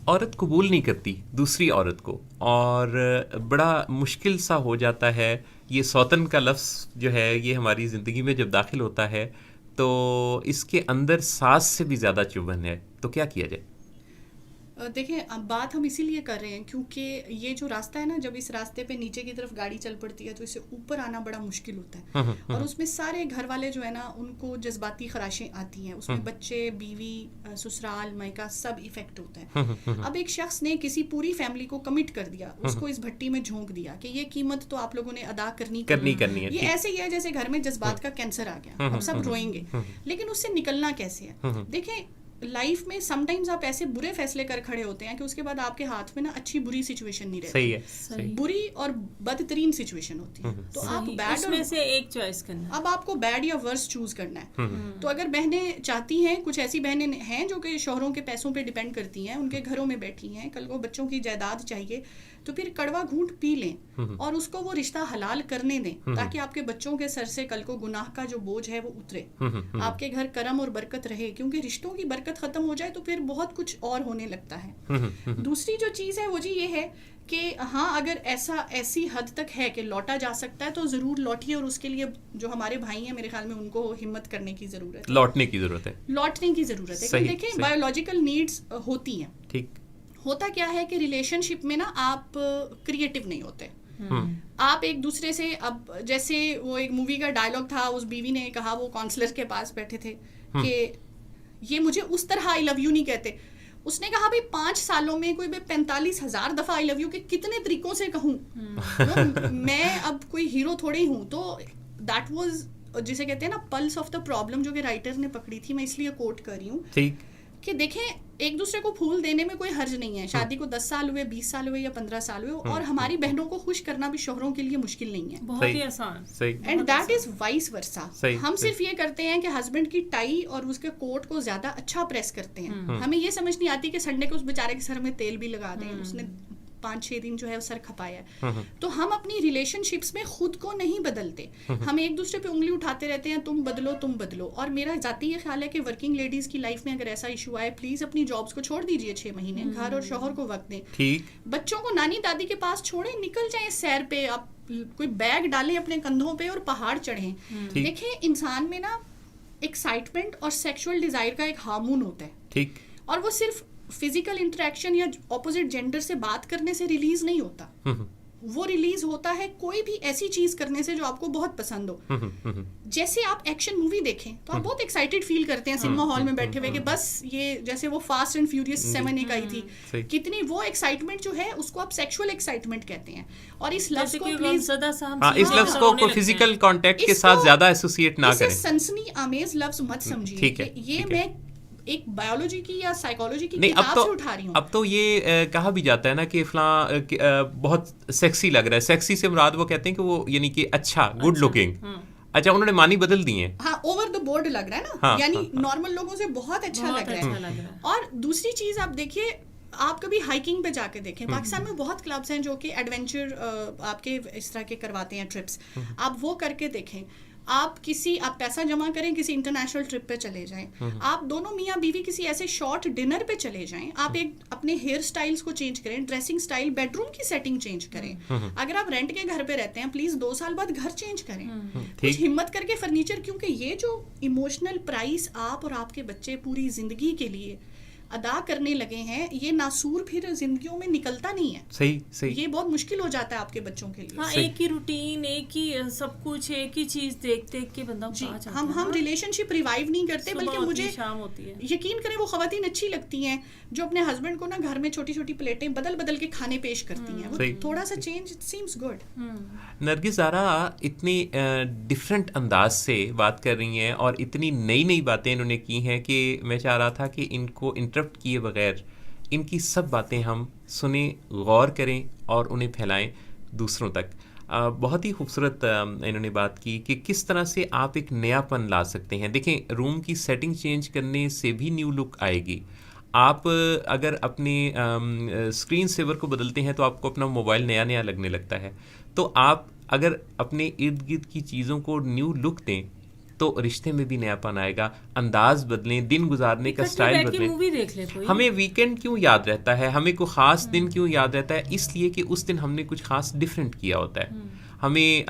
औरत कबूल नहीं करती दूसरी औरत को, और बड़ा मुश्किल सा हो जाता है। ये सौतन का लफ्ज़ जो है ये हमारी ज़िंदगी में जब दाखिल होता है तो इसके अंदर सास से भी ज़्यादा चुभन है, तो क्या किया जाए? देखिए, अब बात हम इसीलिए कर रहे हैं क्योंकि ये जो रास्ता है ना, जब इस रास्ते पे नीचे की तरफ गाड़ी चल पड़ती है तो इससे ऊपर आना बड़ा मुश्किल होता है। और उसमें सारे घर वाले जो है ना, उनको जज्बाती खराशें आती हैं, उसमें बच्चे, बीवी, ससुराल, मायका सब इफेक्ट होता है। अब एक शख्स ने किसी पूरी फैमिली को कमिट कर दिया, उसको इस भट्टी में झोंक दिया कि ये कीमत तो आप लोगों ने अदा करनी करनी है। ये ठीक। ऐसे ही है जैसे घर में जज्बात का कैंसर आ गया, अब सब रोएंगे, लेकिन उससे निकलना कैसे है? देखें, लाइफ में समटाइम्स आप ऐसे बुरे फैसले कर खड़े होते हैं कि उसके बाद आपके हाथ में ना अच्छी बुरी सिचुएशन नहीं रहती। सही है, सही। बुरी और बदतरीन सिचुएशन होती है, तो आप बैड उसमें से एक चॉइस करना। अब आपको बैड या वर्स चूज करना है। तो अगर बहनें चाहती हैं, कुछ ऐसी बहनें हैं जो कि शौहरों के पैसों पे डिपेंड करती हैं, उनके घरों में बैठी हैं, कल को बच्चों की जायदाद चाहिए, तो फिर कड़वा घूंट पी लें और उसको वो रिश्ता हलाल करने दें, ताकि आपके बच्चों के सर से कल को गुनाह का जो बोझ है वो उतरे, आपके घर करम और बरकत रहे। क्योंकि रिश्तों की बरकत खत्म हो जाए तो फिर बहुत कुछ और होने लगता है। दूसरी जो चीज़ है वो जी ये है कि हाँ, अगर ऐसी हद तक है कि लौटा जा सकता है तो ज़रूर लौटिए, और उसके लिए जो हमारे भाई हैं, मेरे ख्याल में उनको हिम्मत करने की ज़रूरत है, लौटने की ज़रूरत है। क्योंकि देखें, बायोलॉजिकल नीड्स होती हैं। ठीक। होता क्या है कि रिलेशनशिप में ना आप क्रिएटिव नहीं होते। आप एक दूसरे से, अब जैसे वो एक मूवी का डायलॉग था, उस बीवी ने कहा, वो काउंसलर के पास बैठे थे कि ये मुझे उस तरह आई लव यू नहीं कहते। उसने कहा भाई 5 सालों में कोई मैं 45,000 दफा आई लव यू के कितने तरीकों से कहूँ? मैं अब कोई हीरो थोड़ी हूँ। तो दैट वाज, जिसे कहते हैं ना, पल्स ऑफ द प्रॉब्लम, जो कि राइटर ने पकड़ी थी। मैं इसलिए कोट कर रही हूँ ठीक कि देखें, एक दूसरे को फूल देने में कोई हर्ज नहीं है। शादी को 10 साल हुए, 20 साल हुए या 15 साल हुए, और हमारी बहनों को खुश करना भी शोहरों के लिए मुश्किल नहीं है, बहुत ही आसान। And that is vice versa. हम सिर्फ ये करते हैं कि हस्बैंड की टाई और उसके कोट को ज्यादा अच्छा प्रेस करते हैं। हमें ये समझ नहीं आती कि संडे को उस बेचारे के सर में तेल भी लगा दें, उसने 5-6 दिन जो है सर खपाया है। तो हम अपनी रिलेशनशिप्स में खुद को नहीं बदलते, हम एक दूसरे पे उंगली उठाते रहते हैं, तुम बदलो तुम बदलो। और मेरा जाती ये ख्याल है कि वर्किंग लेडीज की लाइफ में अगर ऐसा इशू आए, प्लीज अपनी जॉब्स को छोड़ दीजिए 6 महीने, घर और शौहर को वक्त दें। ठीक। बच्चों को नानी दादी के पास छोड़ें, निकल जाएं सैर पे, आप कोई बैग डालें अपने कंधों पे और पहाड़ चढ़ें। देखें, इंसान में ना एक्साइटमेंट और सेक्सुअल डिजायर का एक हार्मोन होता है। ठीक। और वो सिर्फ फिजिकल इंटरेक्शन या ऑपोजिट जेंडर से बात करने से रिलीज नहीं होता, वो रिलीज होता है कोई भी ऐसी चीज करने से जो आपको बहुत पसंद हो। जैसे आप एक्शन मूवी देखें तो आप बहुत एक्साइटेड फील करते हैं सिनेमा हॉल में बैठे हुए कि बस ये, जैसे वो फास्ट एंड फ्यूरियस 7 एक आई थी, कितनी वो एक्साइटमेंट जो है उसको आप सेक्सुअल एक्साइटमेंट कहते हैं। और इस लफ्ज को प्लीज, इस लफ्ज को फिजिकल कांटेक्ट के साथ ज्यादा एसोसिएट ना करें, सनसनी आमेज लफ्ज मत समझिए कि ये मैं एक बायोलॉजी की या साइकोलॉजी की किताब से उठा रही हूँ। अब तो ये कहा भी जाता है ना कि बहुत सेक्सी लग रहा है। सेक्सी से मुराद वो कहते हैं कि वो यानी कि अच्छा, गुड लुकिंग। अच्छा, उन्होंने मानी बदल दी है। हाँ, ओवर द बोर्ड लग रहा है ना। हाँ, यानी नॉर्मल लोगों से बहुत अच्छा लग रहा है। और दूसरी चीज आप देखिए, आप कभी हाइकिंग पे जाके देखें, पाकिस्तान में बहुत क्लब्स हैं जो कि एडवेंचर आपके इस तरह के करवाते हैं ट्रिप्स, आप वो करके देखें। आप पैसा जमा करें, किसी इंटरनेशनल ट्रिप पे चले जाएं, आप दोनों मियाँ बीवी किसी ऐसे शॉर्ट डिनर पे चले जाएं, आप एक अपने हेयर स्टाइल्स को चेंज करें, ड्रेसिंग स्टाइल, बेडरूम की सेटिंग चेंज करें। अगर आप रेंट के घर पे रहते हैं, प्लीज 2 साल बाद घर चेंज करें, कुछ हिम्मत करके फर्नीचर, क्योंकि ये जो इमोशनल प्राइस आप और आपके बच्चे पूरी जिंदगी के लिए अदा करने लगे हैं, ये नासूर फिर जिंदगियों में निकलता नहीं है। सही। ये बहुत मुश्किल हो जाता है आपके बच्चों के लिए। हाँ, एक ही रूटीन, एक ही सब कुछ, एक ही चीज देख देख के बंदा हम रिलेशनशिप रिवाइव नहीं करते, बल्कि मुझे शाम होती है, यकीन करें, वो खवातीन अच्छी लगती हैं जो अपने हस्बैंड को ना घर में छोटी छोटी प्लेटें बदल बदल के खाने पेश करती हैं। वो थोड़ा सा change, it seems good. Nargis ज़ारा इतनी डिफरेंट अंदाज से बात कर रही हैं और इतनी नई नई बातें इन्होंने की हैं कि मैं चाह रहा था कि इनको इंटरप्ट किए बगैर इनकी सब बातें हम सुने, गौर करें और उन्हें फैलाएं दूसरों तक। बहुत ही खूबसूरत इन्होंने बात की कि किस तरह से आप एक नयापन ला सकते हैं। देखें, रूम की सेटिंग चेंज करने से भी न्यू लुक आएगी। आप अगर अपने स्क्रीन सेवर को बदलते हैं तो आपको अपना मोबाइल नया नया लगने लगता है। तो आप अगर अपने इर्द गिर्द की चीज़ों को न्यू लुक दें तो रिश्ते में भी नयापन आएगा, अंदाज बदलें, दिन गुजारने का स्टाइल बदलें। मूवी देख ले कोई। हमें वीकेंड क्यों याद रहता है, हमें कोई ख़ास दिन क्यों याद रहता है? इसलिए कि उस दिन हमने कुछ ख़ास डिफरेंट किया होता है। हमें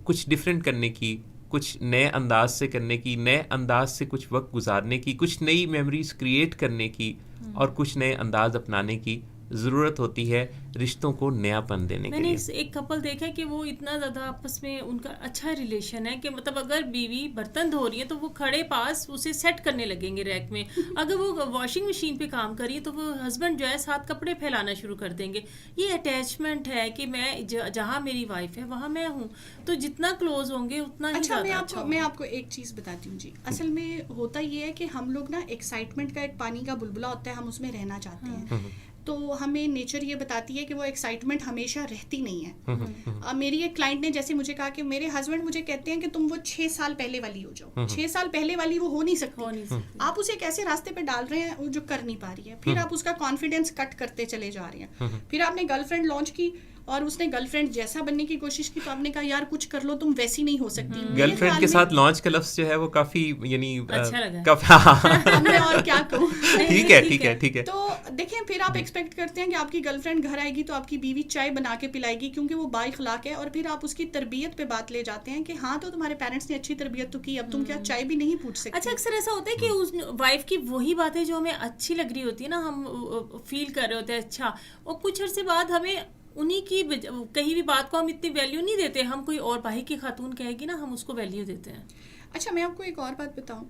कुछ डिफरेंट करने की, कुछ नए अंदाज से करने की, नए अंदाज से कुछ वक्त गुजारने की, कुछ नई मेमोरीज क्रिएट करने की और कुछ नए अंदाज अपनाने की ज़रूरत होती है रिश्तों को नयापन देने के लिए। मैंने एक कपल देखा है कि वो इतना ज़्यादा आपस में उनका अच्छा रिलेशन है कि मतलब अगर बीवी बर्तन धो रही है तो वो खड़े पास उसे सेट करने लगेंगे रैक में, अगर वो वॉशिंग मशीन पे काम कर रही है तो वो हस्बैंड जो है साथ कपड़े फैलाना शुरू कर देंगे। ये अटैचमेंट है कि मैं जहाँ मेरी वाइफ है वहाँ मैं हूँ, तो जितना क्लोज होंगे उतना ही अच्छा, मैं आपको एक चीज़ बताती हूँ जी। असल में होता ये है कि हम लोग ना एक्साइटमेंट का एक पानी का बुलबुला होता है, हम उसमें रहना चाहते हैं, तो हमें नेचर ये बताती है कि वो एक्साइटमेंट हमेशा रहती नहीं है। मेरी एक क्लाइंट ने जैसे मुझे कहा कि मेरे हस्बैंड मुझे कहते हैं कि तुम वो 6 साल पहले वाली हो जाओ। 6 साल पहले वाली वो हो नहीं सकती। आप उसे एक ऐसे रास्ते पे डाल रहे हैं वो जो कर नहीं पा रही है, फिर आप उसका कॉन्फिडेंस कट करते चले जा रहे हैं। फिर आपने गर्लफ्रेंड लॉन्च की और उसने गर्लफ्रेंड जैसा बनने की कोशिश की, तो आपने कहा यार कुछ कर लो, तुम वैसी नहीं हो सकती। गर्लफ्रेंड के साथ लॉन्च का लफ्ज़ जो है वो काफी यानी अच्छा लगा। मैं और क्या कहूँ। ठीक है। तो देखें, फिर आप एक्सपेक्ट करते हैं कि आपकी गर्लफ्रेंड घर आएगी तो आपकी बीवी चाय बना के पिलाएगी क्योंकि वो बाइखलाक है, और फिर आप उसकी तरबियत पे बात ले जाते हैं कि हाँ तो तुम्हारे पेरेंट्स ने अच्छी तरबियत तो की, अब तुम क्या चाय भी नहीं पूछ सकते। अच्छा, अक्सर ऐसा होता है कि उस वाइफ की वही बातें जो हमें अच्छी लग रही होती है ना, हम फील कर रहे होते हैं अच्छा, और कुछ अर्से बाद हमें उन्हीं की कहीं भी बात को हम इतनी वैल्यू नहीं देते, हम कोई और भाई की खातून कहेगी ना हम उसको वैल्यू देते हैं। अच्छा, मैं आपको एक और बात बताऊं,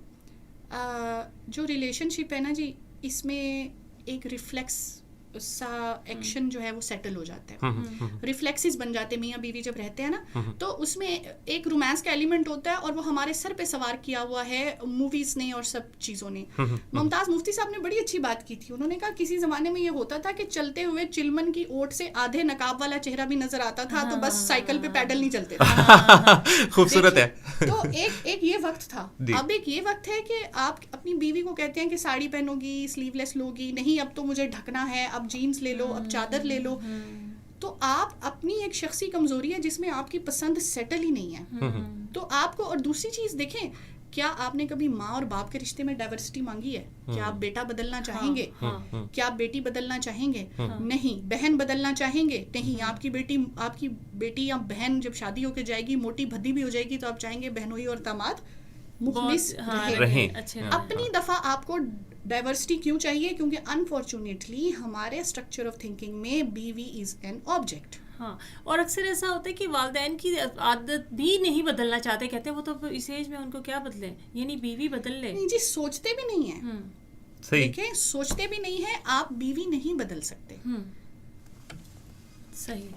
जो रिलेशनशिप है ना जी, इसमें एक रिफ्लेक्स सा एक्शन जो है वो सेटल हो जाता है, रिफ्लेक्सेस बन जाते हैं मियाँ बीवी जब रहते हैं ना, तो उसमें एक रोमांस का एलिमेंट होता है और वो हमारे सर पे सवार किया हुआ है मूवीज ने और सब चीज़ों ने। मुमताज़ मुफ्ती साहब ने बड़ी अच्छी बात की थी, उन्होंने कहा किसी ज़माने में ये होता था कि चलते हुए चिलमन की ओट से आधे नकाब वाला चेहरा भी नजर आता था, तो बस साइकिल पे पैडल नहीं चलते थे। खूबसूरत है। तो एक ये वक्त था। अब एक ये वक्त है कि आप अपनी बीवी को कहते हैं कि साड़ी पहनोगी, स्लीवलेस लोगी, नहीं अब तो मुझे ढकना है, अब जीन्स ले लो, अब चादर ले लो। तो आप अपनी एक शख्सी कमजोरी है जिसमें आपकी पसंद सेटल ही नहीं है, तो आपको। और दूसरी चीज देखें, क्या आपने कभी माँ और बाप के रिश्ते में डाइवर्सिटी मांगी है? क्या आप बेटा बदलना चाहेंगे? क्या आप बेटी बदलना चाहेंगे? नहीं। बहन बदलना चाहेंगे? नहीं। आपकी बेटी या बहन जब शादी होकर जाएगी, मोटी भद्दी भी हो जाएगी, तो आप चाहेंगे बहनोई और दामाद मुखलिस रहें। अपनी दफा आपको डाइवर्सिटी क्यों चाहिए? क्योंकि अनफॉर्चुनेटली हमारे स्ट्रक्चर ऑफ थिंकिंग में बीवी इज एन ऑब्जेक्ट। हाँ, और अक्सर ऐसा होता है कि वालिदैन की आदत भी नहीं बदलना चाहते, कहते हैं वो तो इस एज में उनको क्या बदले, यानी बीवी बदल ले। नहीं जी, सोचते भी नहीं है। सही। देखिए, सोचते भी नहीं है, आप बीवी नहीं बदल सकते। सही।